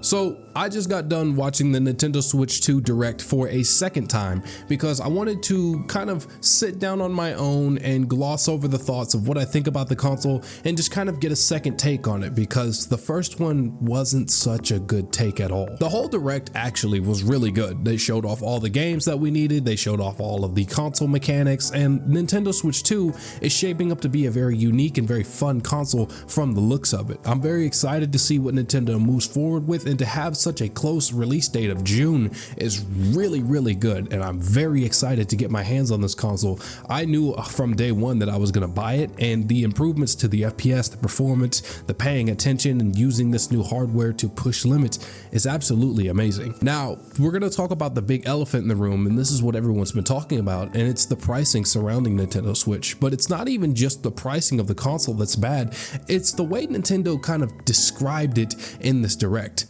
So I just got done watching the Nintendo Switch 2 Direct for a second time because I wanted to kind of sit down on my own and gloss over the thoughts of what I think about the console and just kind of get a second take on it, because the first one wasn't such a good take at all. The whole Direct actually was really good. They showed off all the games that we needed, they showed off all of the console mechanics, and Nintendo Switch 2 is shaping up to be a very unique and very fun console from the looks of it. I'm very excited to see what Nintendo moves forward with, and to have such a close release date of June is really good, and I'm very excited to get my hands on this console. I knew from day one that I was going to buy it, and the improvements to the FPS, the performance, the paying attention, and using this new hardware to push limits is absolutely amazing. Now, we're going to talk about the big elephant in the room, and this is what everyone's been talking about, and it's the pricing surrounding Nintendo Switch. But it's not even just the pricing of the console that's bad, it's the way Nintendo kind of described it in this Direct.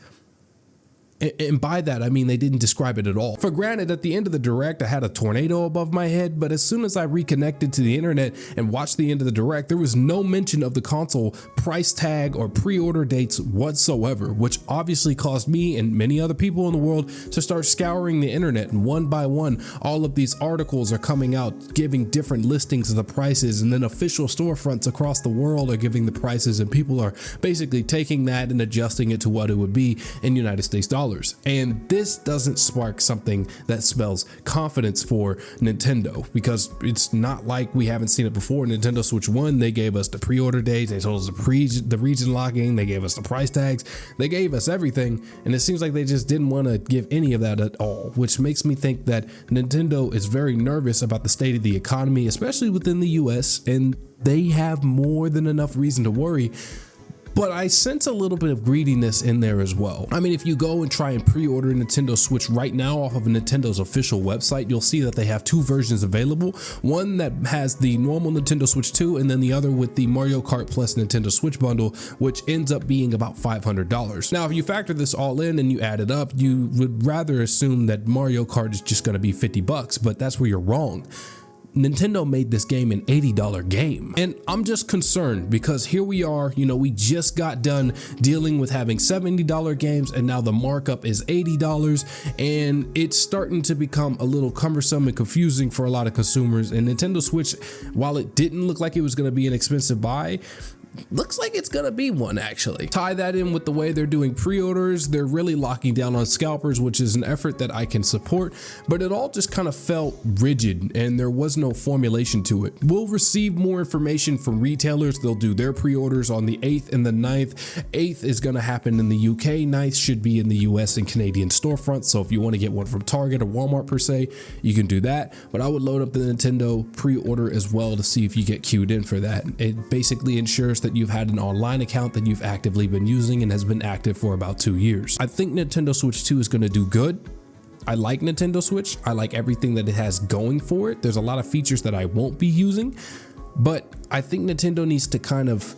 And by that, I mean they didn't describe it at all. For granted, at the end of the Direct, I had a tornado above my head, but as soon as I reconnected to the internet and watched the end of the Direct, there was no mention of the console price tag or pre-order dates whatsoever, which obviously caused me and many other people in the world to start scouring the internet. And one by one, all of these articles are coming out giving different listings of the prices, and then official storefronts across the world are giving the prices, and people are basically taking that and adjusting it to what it would be in United States dollars. And this doesn't spark something that spells confidence for Nintendo, because it's not like we haven't seen it before. Nintendo Switch 1, they gave us the pre-order dates, they told us the region locking, they gave us the price tags, they gave us everything, and it seems like they just didn't want to give any of that at all, which makes me think that Nintendo is very nervous about the state of the economy, especially within the US, and they have more than enough reason to worry. But I sense a little bit of greediness in there as well. I mean, if you go and try and pre-order a Nintendo Switch right now off of Nintendo's official website, you'll see that they have two versions available. One that has the normal Nintendo Switch 2, and then the other with the Mario Kart plus Nintendo Switch bundle, which ends up being about $500. Now, if you factor this all in and you add it up, you would rather assume that Mario Kart is just gonna be $50, but that's where you're wrong. Nintendo made this game an $80 game. And I'm just concerned because here we are, we just got done dealing with having $70 games, and now the markup is $80, and it's starting to become a little cumbersome and confusing for a lot of consumers. And Nintendo Switch, while it didn't look like it was going to be an expensive buy, looks like it's gonna be one actually. Tie that in with the way they're doing pre-orders, they're really locking down on scalpers, which is an effort that I can support, but it all just kind of felt rigid and there was no formulation to it. We'll receive more information from retailers. They'll do their pre-orders on the 8th and the 9th. 8th is gonna happen in the UK, 9th should be in the US and Canadian storefronts, so if you want to get one from Target or Walmart per se, you can do that, but I would load up the Nintendo pre-order as well to see if you get queued in for that. It basically ensures that you've had an online account that you've actively been using and has been active for about 2 years. I think Nintendo Switch 2 is going to do good. I like Nintendo Switch. I like everything that it has going for it. There's a lot of features that I won't be using, but I think Nintendo needs to kind of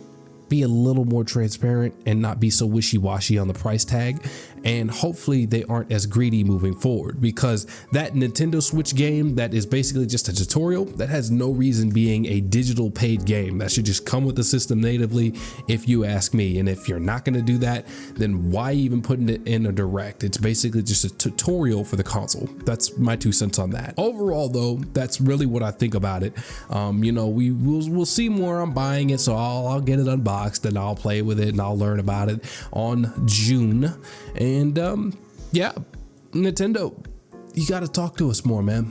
be a little more transparent and not be so wishy-washy on the price tag, and hopefully they aren't as greedy moving forward, because that Nintendo Switch game that is basically just a tutorial that has no reason being a digital paid game. That should just come with the system natively, if you ask me. And if you're not going to do that, then why even putting it in a Direct? It's basically just a tutorial for the console. That's my 2 cents on that. Overall though, that's really what I think about it. We'll see more on buying it, so I'll get it unboxed and I'll play with it and I'll learn about it on June. And yeah, Nintendo, you got to talk to us more, man.